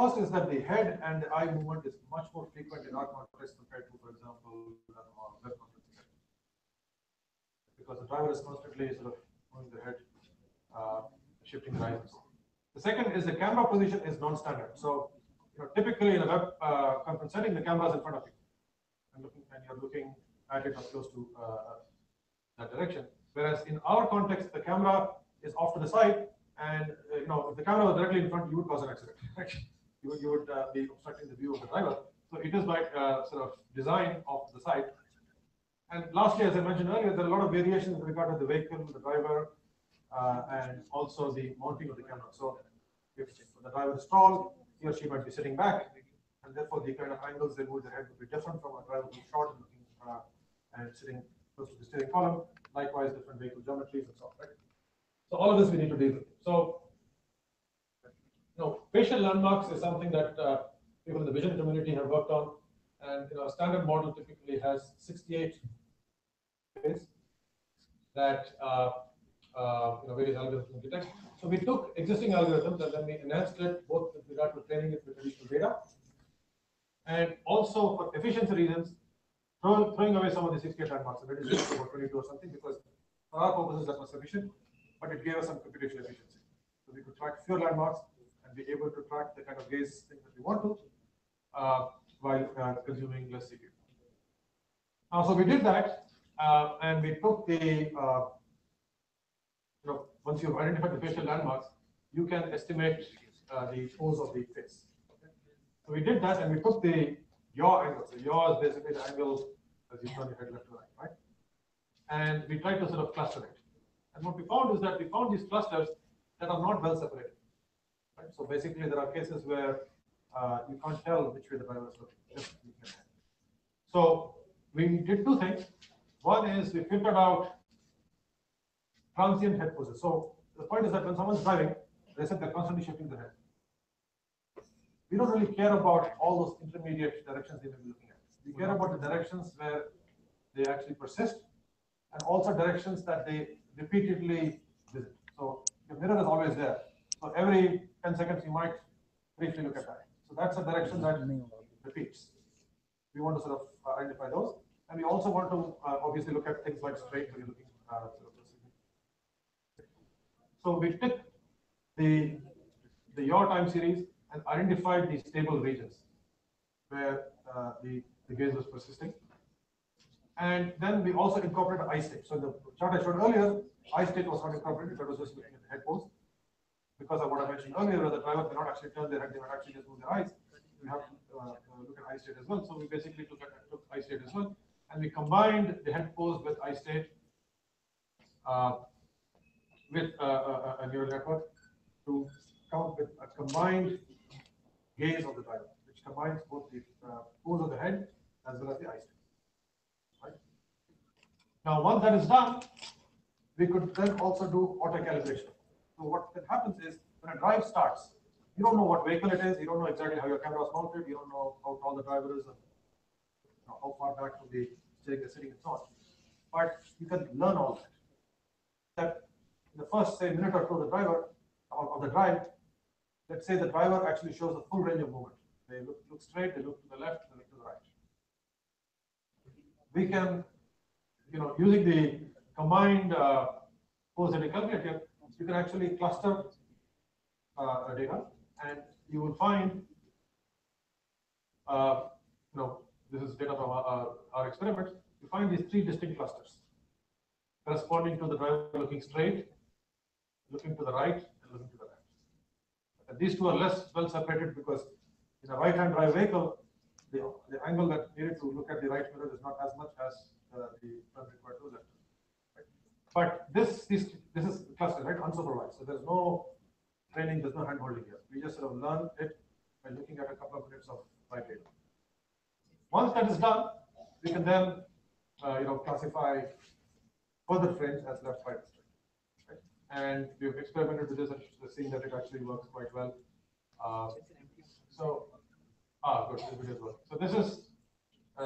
First is that the head and the eye movement is much more frequent in our context compared to, for example, web conferencing. Because the driver is constantly sort of moving the head, shifting the eyes. The second is the camera position is non-standard. So, typically in a web conference setting, the camera is in front of you, and you're looking at it or close to that direction. Whereas in our context, the camera is off to the side, and if the camera was directly in front, you would cause an accident. You would be obstructing the view of the driver. So it is by sort of design off the side. And lastly, as I mentioned earlier, there are a lot of variations with regard to the vehicle, the driver, and also the mounting of the camera. So if the driver is tall, he or she might be sitting back, and therefore the kind of angles they move their head would be different from a driver who's short and looking and sitting close to the steering column. Likewise, different vehicle geometries and so on. Right? So all of this we need to deal with. So, facial landmarks is something that people in the vision community have worked on, and a standard model typically has 68 ways that various algorithms can detect. So we took existing algorithms and then we enhanced it both with regard to training it with additional data, and also for efficiency reasons, throwing away some of the 68 landmarks and reducing it to about 22 or something, because for our purposes that was sufficient, but it gave us some computational efficiency. So we could track fewer landmarks and be able to track the kind of gaze thing that we want to while consuming less CPU. So we did that, and we took the once you've identified the facial landmarks, you can estimate the pose of the face. Okay? So we did that, and we took the yaw angle. So yaw is basically the angle as you turn your head left to right, and we tried to sort of cluster it. And what we found is that we found these clusters that are not well separated. Right? So basically, there are cases where you can't tell which way the driver is looking. So we did two things. One is we filtered out transient head poses. So the point is that when someone's driving, they said they're constantly shifting their head. We don't really care about all those intermediate directions they may be looking at. We care about the directions where they actually persist, and also directions that they repeatedly visit. So your mirror is always there. So every 10 seconds, you might briefly look at that. So that's a direction that repeats. We want to sort of identify those. And we also want to obviously look at things like straight, where you're looking So we took the yaw time series and identified these stable regions where the gaze was persisting. And then we also incorporated eye state. So in the chart I showed earlier, eye state was not incorporated, that was just looking at the head pose. Because of what I mentioned earlier, where the driver cannot actually turn their head, they might actually just move their eyes. We have to look at eye state as well. So we basically took eye state as well. And we combined the head pose with eye state with a neural network to come with a combined gaze of the driver, which combines both the pose of the head as well as the eye state. Right? Now, once that is done, we could then also do auto calibration. So what then happens is when a drive starts, you don't know what vehicle it is, you don't know exactly how your camera is mounted, you don't know how tall the driver is, and how far back from the steering they're sitting, and so on. But you can learn all that. That in the first, say, minute or two of the driver of the drive, let's say the driver actually shows a full range of movement. They look straight, they look to the left, they look to the right. We can, using the combined pose that we calculated, you can actually cluster data, and you will find, this is data from our experiments. You find these three distinct clusters corresponding to the driver looking straight, looking to the right, and looking to the left. And these two are less well separated because in a right-hand drive vehicle, the angle that needed to look at the right mirror is not as much as the front required to the left. Right? But this is cluster, right? Unsupervised. So there's no training, there's no hand holding here. We just sort of learn it by looking at a couple of minutes of drive data. Once that is done, we can then classify further frames as left, right, straight. Right? And we've experimented with this and seen that it actually works quite well. Good, this video is working. So this is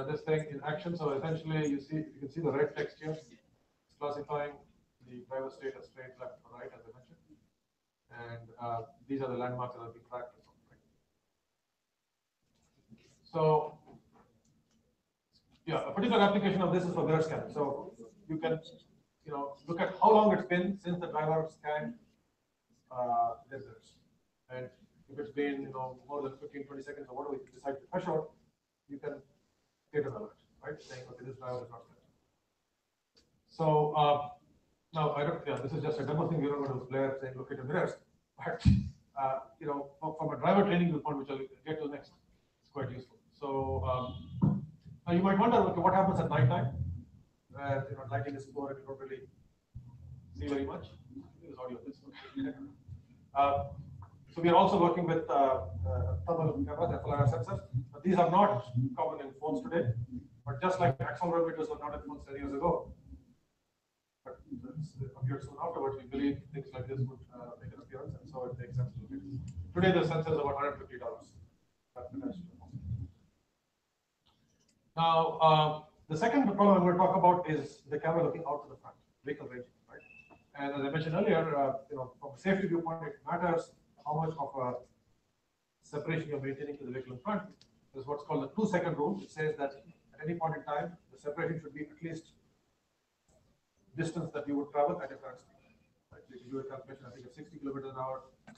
this thing in action. So essentially, you can see the red text here. It's classifying the driver state as straight, left, or right, as I mentioned. And these are the landmarks that are being tracked. Right? So yeah, a particular application of this is for mirror scanning. So you can look at how long it's been since the driver scanned their mirrors, and if it's been more than 15-20 seconds or whatever you decide to threshold, you can get an alert, right, saying okay, this driver is not scanned. So now I don't. Yeah, this is just a demo thing. We're not going to flare saying look at the mirrors, but from a driver training viewpoint, which I'll get to next, it's quite useful. So now you might wonder, okay, what happens at night time? Where lighting is poor and you don't really see very much. This audio. So we are also working with thermal cameras, FLIR sensors. But these are not common in phones today. But just like accelerometers were not in phones 10 years ago, but it appeared soon afterwards, we believe things like this would make an appearance, and so it makes sense to look at it. Today, the sensor is about $150. Now, the second problem I'm going to talk about is the camera looking out to the front, vehicle ranging, right? And as I mentioned earlier, from a safety viewpoint, it matters how much of a separation you're maintaining to the vehicle in front. There's what's called the 2-second rule. It says that at any point in time, the separation should be at least distance that you would travel at your current speed. Right? So if you do a calculation, I think of 60 kilometers an hour, it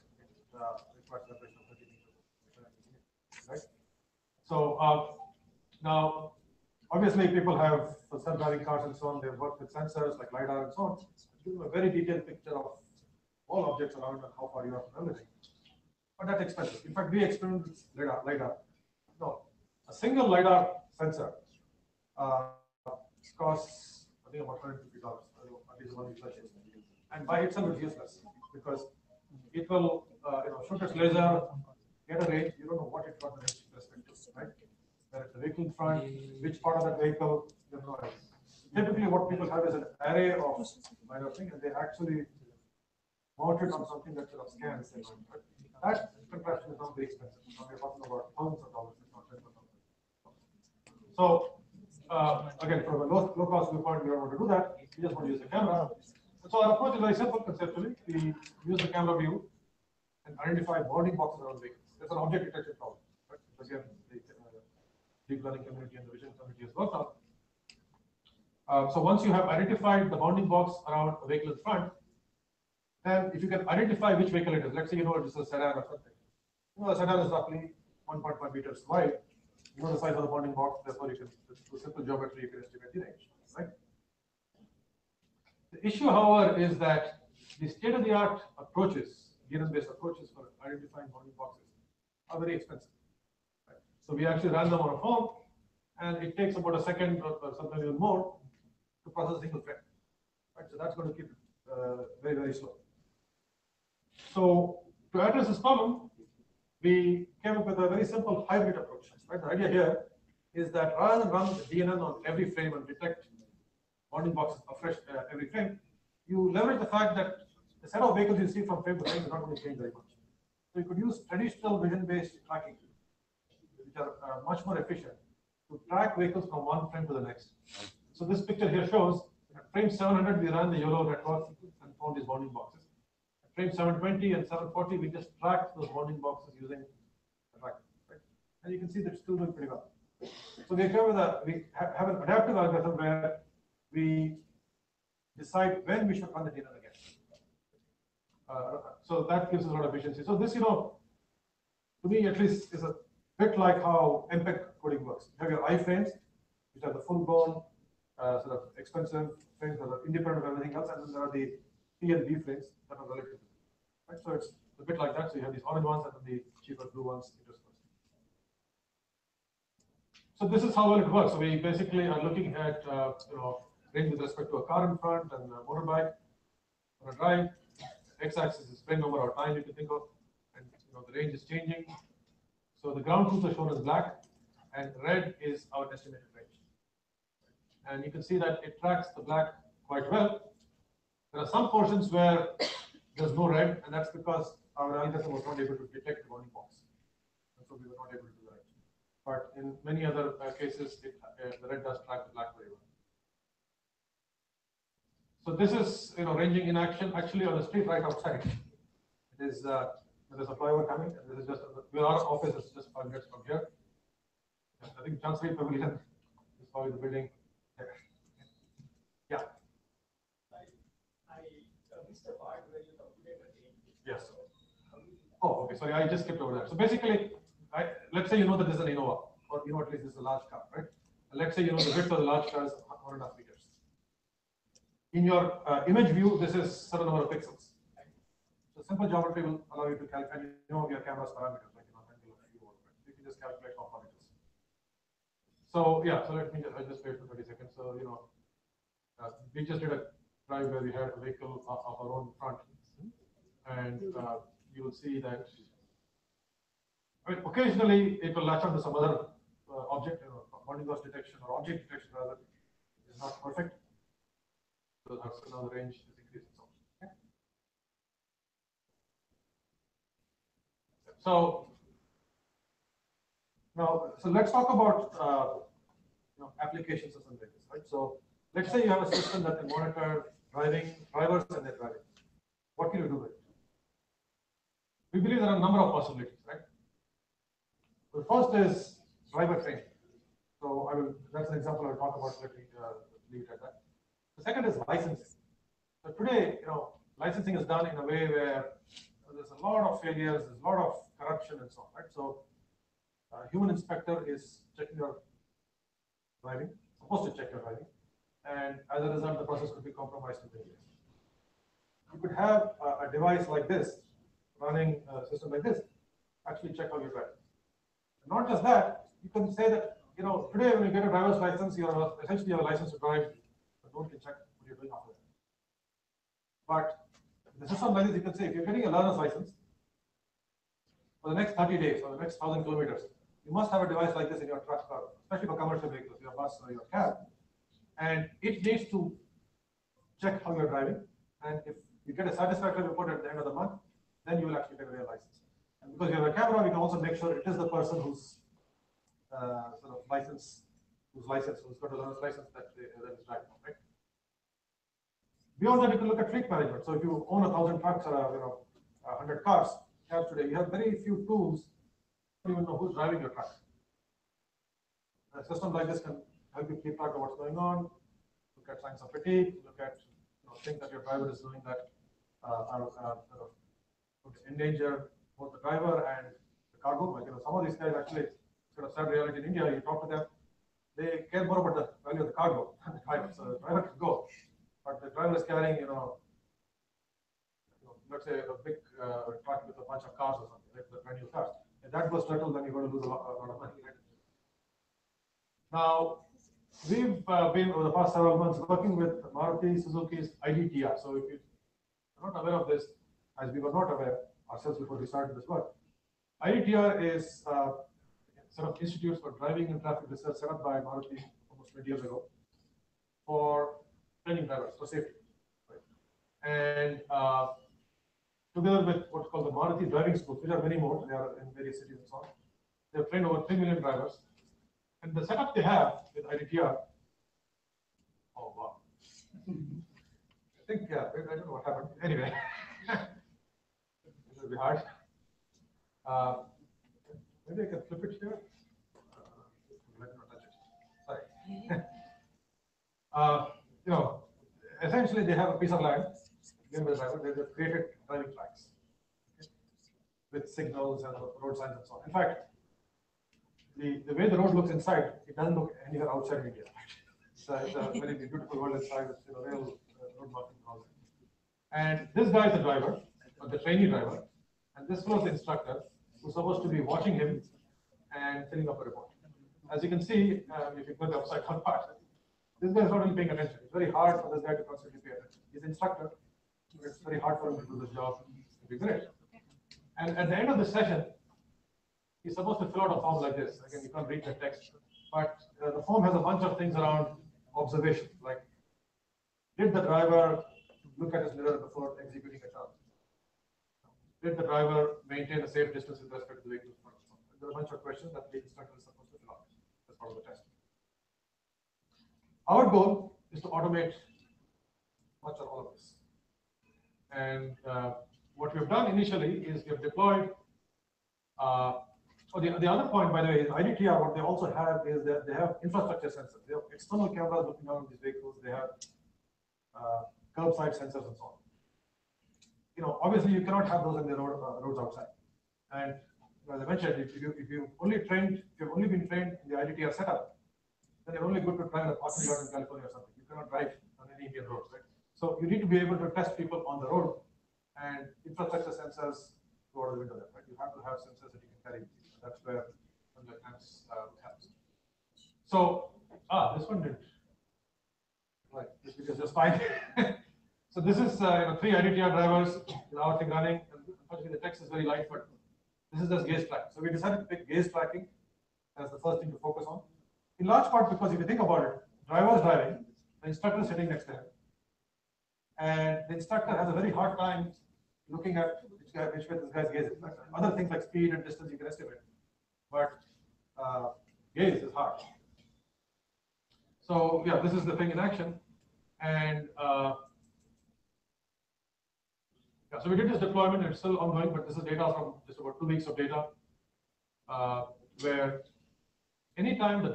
requires separation of 30 meters. Right? So now, obviously, people have self-driving cars and so on. They've worked with sensors like LiDAR and so on. Give them a very detailed picture of all objects around and how far you are from everything. But that's expensive. In fact, we experiment with LiDAR. No, a single LiDAR sensor costs, I think, about $150. At least one we purchased. And by itself, it's useless because it will, shoot its laser, get a range. You don't know what it got the range with respect to, right? Whether it's the vehicle in front, which part of that vehicle, you have no idea. Typically, what people have is an array of LiDAR thing, and they actually mount it on something that sort of scans. That contraption is not very expensive. Now we're talking about thousands of dollars, if not tens of thousands. So again, from a low cost viewpoint, we don't want to do that. We just want to use the camera. And so our approach is very simple conceptually. We use the camera view and identify bounding boxes around vehicles. It's an object detection problem. Right? Again, the deep learning community and the vision community has worked on. So once you have identified the bounding box around a vehicle in front, then if you can identify which vehicle it is, let's say it is a sedan or something. A sedan is roughly 1.1 meters wide. You know the size of the bounding box, therefore you can, through simple geometry, you can estimate the range, right? The issue, however, is that the state-of-the-art approaches, DNN-based approaches for identifying bounding boxes, are very expensive. Right? So we actually ran them on a phone, and it takes about a second or sometimes even more to process a single frame. Right? So that's going to keep it very, very slow. So to address this problem, we came up with a very simple hybrid approach. Right? The idea here is that rather than run the DNN on every frame and detect bounding boxes afresh every frame, you leverage the fact that the set of vehicles you see from frame to frame is not going to change very much. So you could use traditional vision-based tracking, which are much more efficient, to track vehicles from one frame to the next. So this picture here shows at frame 700, we ran the YOLO network and found these bounding boxes. At frame 720 and 740, we just tracked those bounding boxes using the tracker. Right? And you can see that it's still doing pretty well. So we have an adaptive algorithm where we decide when we should run the DNN again. So that gives us a lot of efficiency. So this, to me at least, is a bit like how MPEG coding works. You have your iframes, which are the full-blown, sort of expensive frames that are independent of everything else, and then there are the P and B frames that are relative. Right? So it's a bit like that. So you have these orange ones and then the cheaper blue ones interspersed. So this is how well it works. So we basically are looking at range with respect to a car in front and a motorbike on a drive. X-axis is frame number or time you can think of, and the range is changing. So the ground truth is shown as black, and red is our estimated range. And you can see that it tracks the black quite well. There are some portions where there's no red, and that's because our algorithm was not able to detect the bounding box. And so we were not able to do that. But in many other cases, the red does track the black very well. So this is ranging in action actually on the street right outside. It is there's a flyover coming, and this is just our office is just 5 minutes from here. I think Chancery Pavilion is probably the building there. Yeah. I missed the part where you talked about the Yes. Oh, okay. Sorry, I just skipped over that. So basically, let's say you know that this is an Innova, or you know at least this is a large car, right? And let's say you know the width of the large car is 1.5 meters. In your image view, this is certain number of pixels. So simple geometry will allow you to calculate, and you know your camera's parameters, like angle of view, you can just calculate how far it is. So yeah, so let me just wait for 30 seconds. So we just did a drive where we had a vehicle of our own front, and you will see that. I mean, occasionally it will latch onto some other object, bounding loss detection or object detection rather is not perfect. So now the range is increasing. Okay. So now, so let's talk about applications or something like this, right? So let's say you have a system that can monitor drivers and their driving. What can you do with it? We believe there are a number of possibilities, right? The first is driver training. So that's an example I'll talk about. Let me leave it at that. The second is licensing. So today, licensing is done in a way where there's a lot of failures, there's a lot of corruption and so on, right? So a human inspector is checking your driving, supposed to check your driving, and as a result, the process could be compromised in many ways. You could have a device like this, running a system like this, actually check how you're driving. And not just that, you can say that, today when you get a driver's license, you're essentially have a license to drive, but no one can check what you're doing after that. But the system like this, you can say, if you're getting a learner's license, for the next 30 days, or the next 1,000 kilometers, you must have a device like this in your truck, especially for commercial vehicles, your bus or your cab. And it needs to check how you're driving. And if you get a satisfactory report at the end of the month, then you will actually get a real license. And because you have a camera, we can also make sure it is the person who's who's got a learner's license that is driving, right? Beyond that, you can look at fleet management. So if you own 1,000 trucks or 100 cars today, you have very few tools to even know who's driving your truck. A system like this can help you keep track of what's going on, look at signs of fatigue, look at things that your driver is doing that would endanger both the driver and the cargo. Like some of these guys actually, sad reality in India, you talk to them, they care more about the value of the cargo than the driver. So the driver can go, but the driver is carrying, let's say a big truck with a bunch of cars or something, like the brand new cars. If that goes turtle, then you're going to lose a lot of money. Right? Now, we've been over the past several months working with Maruti Suzuki's IDTR. So if you're not aware of this, as we were not aware ourselves before we started this work, IDTR is a set of institutes for driving and traffic research set up by Maruti almost 20 years ago for training drivers for safety. Right? And together with what's called the Maruti driving schools, which are many more, they are in various cities and so on. They have trained over 3 million drivers. And the setup they have with IDTR, oh wow. I think, I don't know what happened. Anyway, this will be hard. Maybe I can flip it here. Let me not touch it. Sorry. Essentially they have a piece of land given by the driver. They've created driving tracks, okay, with signals and road signs and so on. In fact, the way the road looks inside, it doesn't look anywhere outside India. It's a very beautiful world inside with real road markings and all that. And this guy is the driver, or the trainee driver, and this was the instructor who's supposed to be watching him and filling up a report. As you can see, if you go to the upside down part, this guy is not really paying attention. It's very hard for this guy to constantly pay attention. He's an instructor, it's very hard for him to do the job to be great. And at the end of the session, he's supposed to fill out a form like this. Again, you can't read the text, but the form has a bunch of things around observation, like did the driver look at his mirror before executing a turn? Did the driver maintain a safe distance with respect to the vehicle? There are a bunch of questions that the instructor is supposed to fill out as part of the test. Our goal is to automate much of all of this. And what we have done initially is we have deployed a Oh, the other point, by the way, is IDTR, what they also have is that they have infrastructure sensors. They have external cameras looking down these vehicles. They have curbside sensors and so on. Obviously you cannot have those in the roads outside. And as I mentioned, if you've only been trained in the IDTR setup, then you're only good to try in a parking lot in California or something. You cannot drive on any Indian roads, right? So you need to be able to test people on the road, and infrastructure sensors go out of the window there, right? You have to have sensors that you can carry with you. That's where something like AMS helps. So, this one did. Right, this video is just fine. So this is 3 IDTR drivers with our thing running. Unfortunately, the text is very light, but this is just gaze tracking. So we decided to pick gaze tracking as the first thing to focus on. In large part because if you think about it, driver is driving, the instructor is sitting next to him, and the instructor has a very hard time looking at which way this guy's gaze is. Other things like speed and distance you can estimate, but gaze is hard. So yeah, this is the thing in action, and yeah, so we did this deployment. It's still ongoing, but this is data from just about 2 weeks of data, where anytime the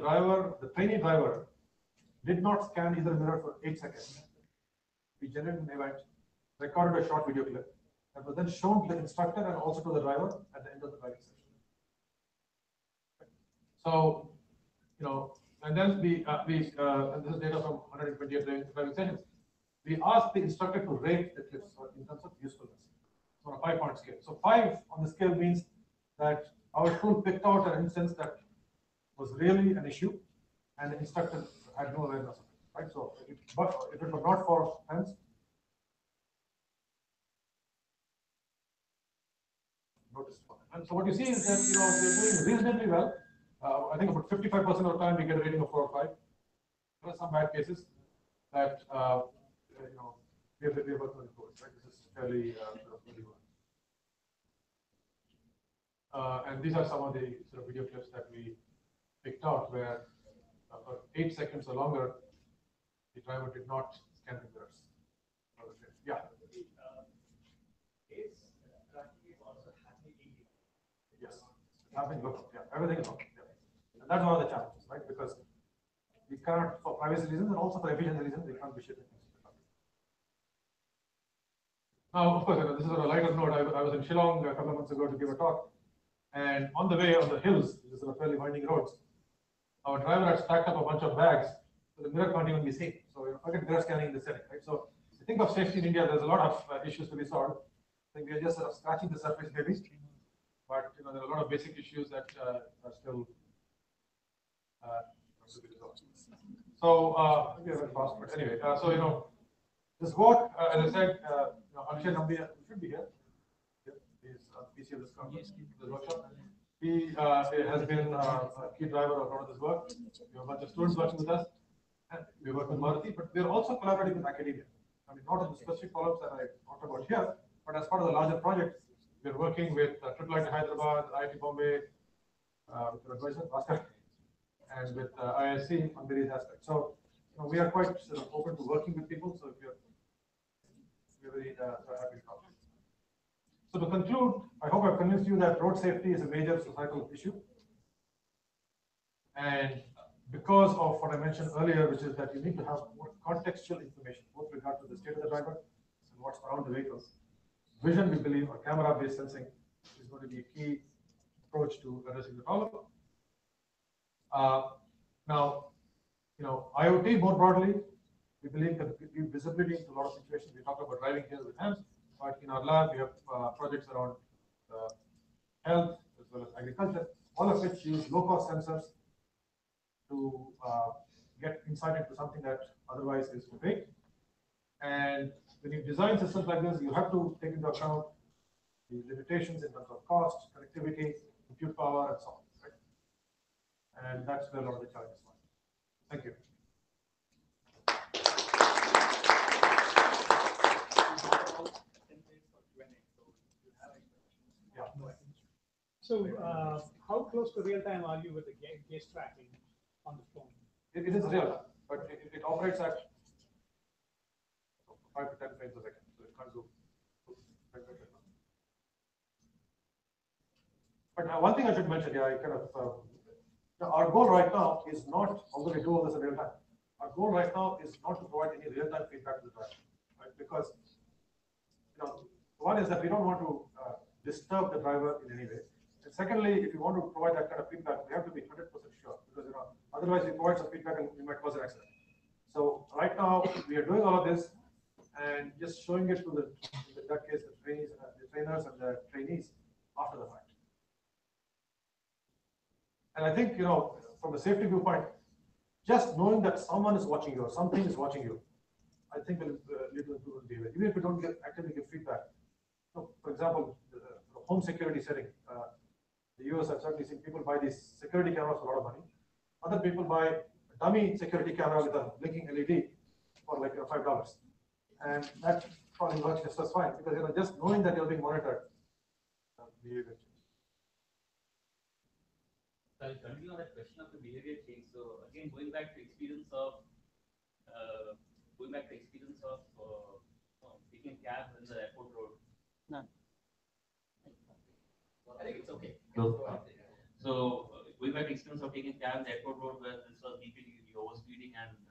trainee driver did not scan either mirror for 8 seconds, we generated an event, recorded a short video clip, that was then shown to the instructor and also to the driver at the end of the driving session. So, and then and this is data from 128 driving sessions. We asked the instructor to rate the clips in terms of usefulness. So on a 5-point scale. So 5 on the scale means that our tool picked out an instance that was really an issue, and the instructor had no awareness of it. Right? So if it was not for hands, notice. And so what you see is that they're doing reasonably well. I think about 55% of the time we get a rating of 4 or 5. There are some bad cases that we have worked on it, right? This is fairly really well. And these are some of the sort of video clips that we picked out where for 8 seconds or longer the driver did not scan the mirrors. Yeah. Yes. Happening local. Yeah. Everything is local. Yeah. And that's one of the challenges, right? Because we cannot, for privacy reasons and also for efficiency reasons, we can't be shipping things to the country. Now, of course, this is on a lighter note. I was in Shillong a couple of months ago to give a talk, and on the way on the hills, which is a fairly winding roads, our driver had stacked up a bunch of bags, so the mirror can't even be seen. So forget mirror scanning in the setting, right? So if you think of safety in India, there's a lot of issues to be solved. I think we are just sort of scratching the surface, maybe. But there are a lot of basic issues that are still to be resolved. So maybe I went fast, but anyway, so this work, as I said, Akshay Nambiya should be here. He's PC of this conference, this workshop. He has been a key driver of a lot of this work. We have a bunch of students working with us, and we work with Maruti, but we are also collaborating with academia. I mean, not on the specific problems that I talked about here, but as part of the larger project, we are working with IIIT Hyderabad, IIT Bombay, with your advisor, Bhaskar, and with ISC on various aspects. So we are quite sort of open to working with people. So if we're very happy to talk. So to conclude, I hope I've convinced you that road safety is a major societal issue. And because of what I mentioned earlier, which is that you need to have more contextual information, both with regard to the state of the driver and what's around the vehicle. Vision, we believe, or camera-based sensing is going to be a key approach to addressing the problem. Now, IoT more broadly, we believe can give visibility into a lot of situations. We talked about driving here with hands, but in our lab we have projects around health as well as agriculture, all of which use low-cost sensors to get insight into something that otherwise is opaque. And when you design systems like this, you have to take into account the limitations in terms of cost, connectivity, compute power, and so on. Right? And that's where a lot of the challenges lie. Thank you. Yeah. So, how close to real time are you with the gaze tracking on the phone? It is real, but it operates at 5 to 10 frames a second, so it can't do. But one thing I should mention, yeah, I kind of, our goal right now is not, although we do all this in real time, our goal right now is not to provide any real-time feedback to the driver, right? Because, one is that we don't want to disturb the driver in any way. And secondly, if you want to provide that kind of feedback, we have to be 100% sure, because otherwise we provide some feedback and we might cause an accident. So right now we are doing all of this and just showing it to in that case, the trainees, the trainers and the trainees after the fact. And I think, from a safety viewpoint, just knowing that someone is watching you or something is watching you, I think will lead to improvement behavior. Even if you don't actively give feedback. So, for example, the home security setting. The US, I've certainly seen people buy these security cameras for a lot of money. Other people buy a dummy security camera with a blinking LED for like $5. And that probably works just as fine, because just knowing that you're being monitored, behavior change. So I'll continue on that question of the behavior change. So again, going back to experience of taking cab in the airport road. No. I think it's okay. So going back to experience of taking cab in the airport road where this was beeping, you overspeeding, and this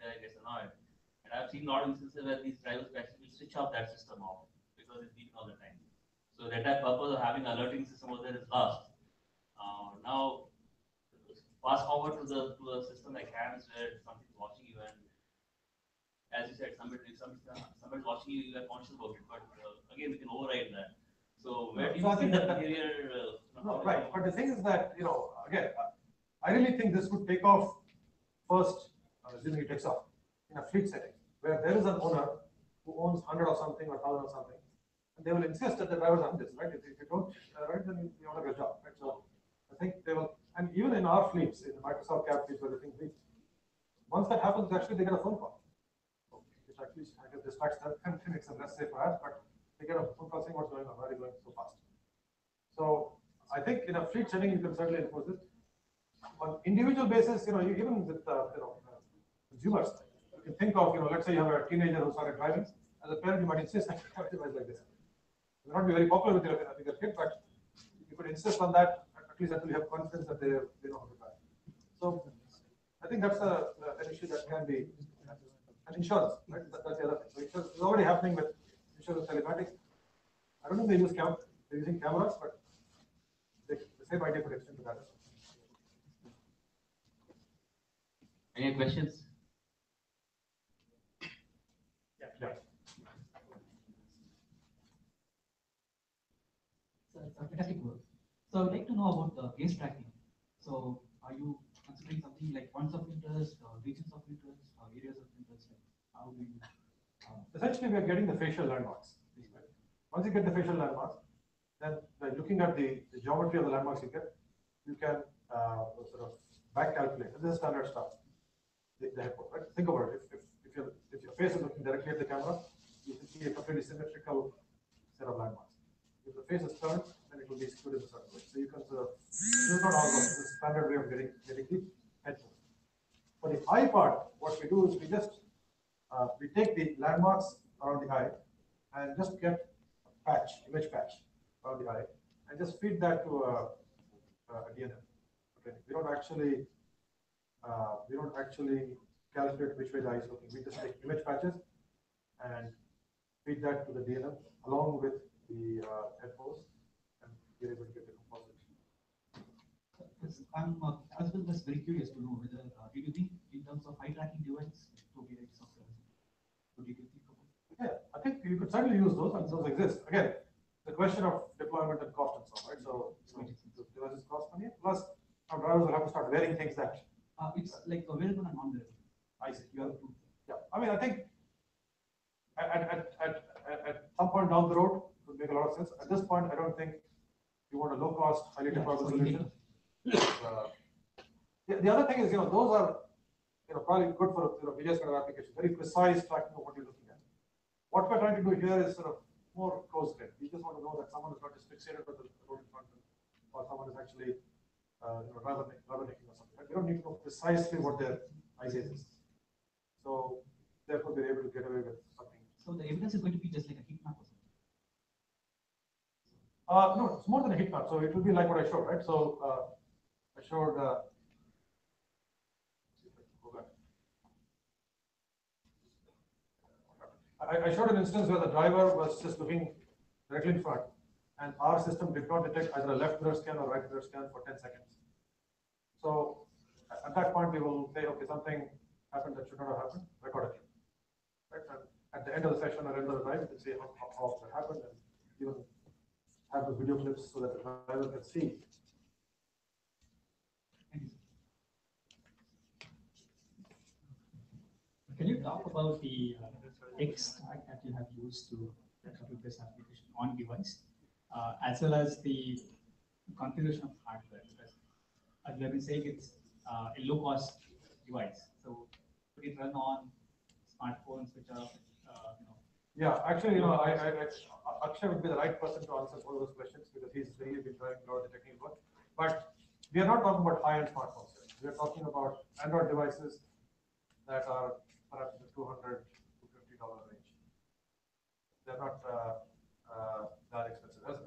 guy gets annoyed. And I've seen a lot of instances where these drivers actually switch off that system off because it's beeping all the time. So the entire purpose of having alerting system over there is lost. Now, fast forward to the system like hands where something's watching you, and as you said, somebody's watching you, you are conscious about it. But again, we can override that. So where do you see that behavior? No, right. But the thing is that, again, I really think this would take off first, assuming it takes off, in a fleet setting, where there is an owner who owns 100 or something or 1,000 or something, and they will insist that the drivers have this, right? If you don't, right, then you don't have your job, right? So I think they will, and even in our fleets, in the Microsoft cab fleets, where the thing fleets, once that happens, actually they get a phone call, which actually I guess distracts them and makes them less safe perhaps, but they get a phone call saying what's going on, why are you going so fast? So I think in a fleet setting, you can certainly enforce it. On individual basis, even with consumers, you can think of, let's say you have a teenager who started driving. As a parent, you might insist that you have a device like this. It may not be very popular with your kid, but you could insist on that, at least until you have confidence that they know how to drive. So I think that's an issue that can be, and insurance, right? That's the other thing. So insurance is already happening with insurance telematics. I don't think they use they're using cameras, but the same idea could extend to that as well. Any questions? Yeah. So it's fantastic work. So I would like to know about the gaze tracking. So are you considering something like points of interest or regions of interest or areas of interest? How do you? Essentially, we are getting the facial landmarks. Right? Once you get the facial landmarks, then by looking at the geometry of the landmarks you can sort of back calculate. This is standard stuff. The airport, right? Think about it. If your face is looking directly at the camera, you can see a completely symmetrical set of landmarks. If the face is turned, then it will be skewed in a certain way. So you can sort of, this is not always this is standard way of getting the head. For the eye part, what we do is we just we take the landmarks around the eye and just get a image patch around the eye, and just feed that to a DNF. Okay, we don't actually calculate which way the eye is looking. We just take image patches and feed that to the DNF along with the head pose, and we're able to get the composite. I'm as well as very curious to know whether do you think in terms of eye tracking devices to be like software? What do you think about? Yeah, I think you could certainly use those, and those exist. Again, the question of deployment and cost and so on, right? So the devices cost money. Plus, our drivers will have to start wearing things that. It's like available and non-wearable. I see. Yeah. I mean, I think at some point down the road, it would make a lot of sense. At this point, I don't think you want a low-cost, highly deployable solution. The other thing is, those are probably good for various kind of applications, very precise tracking of what you're looking at. What we're trying to do here is sort of more close-grained. We just want to know that someone is not just fixated with the road in front of them, or someone is actually rubbernecking or something. Right? We don't need to know precisely what their eye gaze is. So therefore, we're able to get away with something. So the evidence is going to be just like a heat map or No, it's more than a heat map. So it will be like what I showed, right? So I showed. Go back. I showed an instance where the driver was just looking directly in front, and our system did not detect either a left mirror scan or right mirror scan for 10 seconds. So at that point, we will say, okay, something happened that should not have happened, record it. Right? And at the end of the session or end of the drive, we can see how that happened and even have the video clips so that the driver can see. Can you talk about the X stack that you have used to execute this application on device, as well as the configuration of hardware? Because as you have been saying, it's a low-cost device. So could it run on smartphones which are, Yeah, actually, Akshay would be the right person to answer all those questions because he's really been driving a lot of the technical work. But we are not talking about high-end smartphones. We are talking about Android devices that are perhaps in the $200 to $50 range. They're not that expensive. As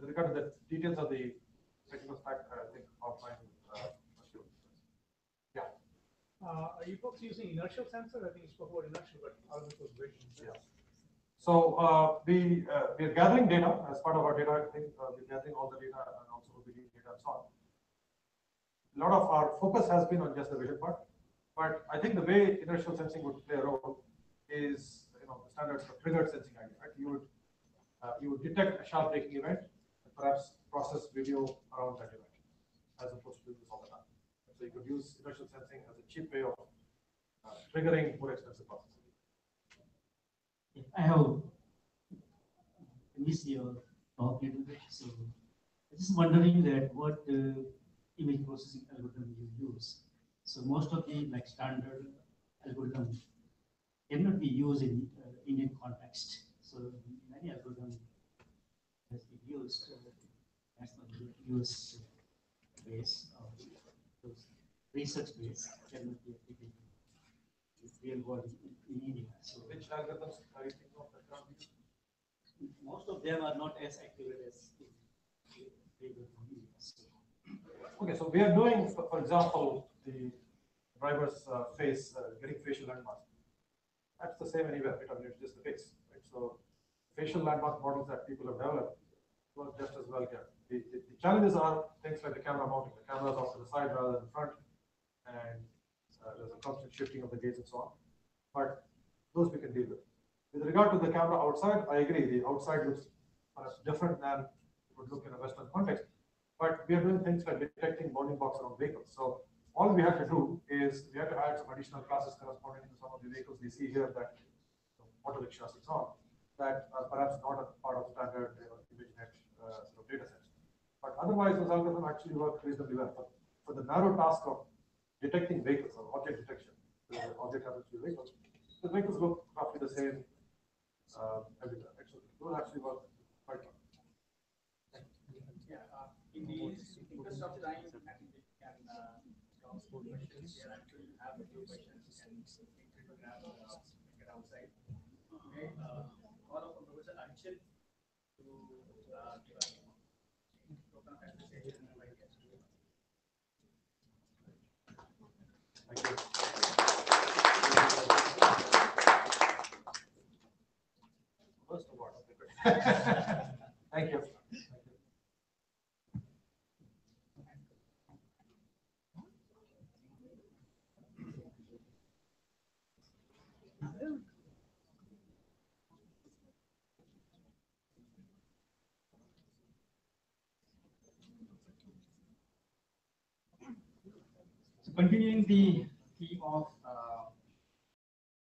regard to the details of the technical stack, I think offline. Yeah. Are you folks using inertial sensor? I think you spoke about inertial, but how is it breaking? Yeah. So we are gathering data as part of our data thing. We're gathering all the data and also the data and so on. A lot of our focus has been on just the vision part, but I think the way inertial sensing would play a role is the standard triggered sensing idea, right? You would detect a sharp braking event and perhaps process video around that event, as opposed to doing this all the time. So you could use inertial sensing as a cheap way of triggering more expensive processing. I have missed your talk a little bit, so I'm just wondering that what image processing algorithm you use. So most of the standard algorithm cannot be used in Indian context. So many algorithm has been used national US base or those research base cannot be applied in real world in India. So Which algorithms are you thinking of that can be used? most of them are not as accurate as in real world. Okay, so we are doing, for example, the driver's face, getting facial landmarks. That's the same anywhere. It's just the face, right? So facial landmark models that people have developed work just as well here. The challenges are things like the camera mounting. The camera is off to the side rather than front, and there's a constant shifting of the gaze and so on. But those we can deal with. With regard to the camera outside, I agree. The outside looks perhaps different than it would look in a Western context. But we are doing things like detecting bounding box around vehicles. So all we have to do is we have to add some additional classes corresponding to some of the vehicles we see here, that auto rickshaws and so on, that are perhaps not a part of standard ImageNet data sets. But otherwise, those algorithms actually work reasonably well. For the narrow task of detecting vehicles or object detection, the object happens to be vehicles, the vehicles look roughly the same everywhere. Actually, those actually work quite well. Yeah, in the interest of time, I think we can stop for questions. We actually have a few questions. You can feel free to grab get outside. Okay, call up Professor Archit to give us open presentation and invite guests. Thank you. First of all, thank you. So continuing the theme of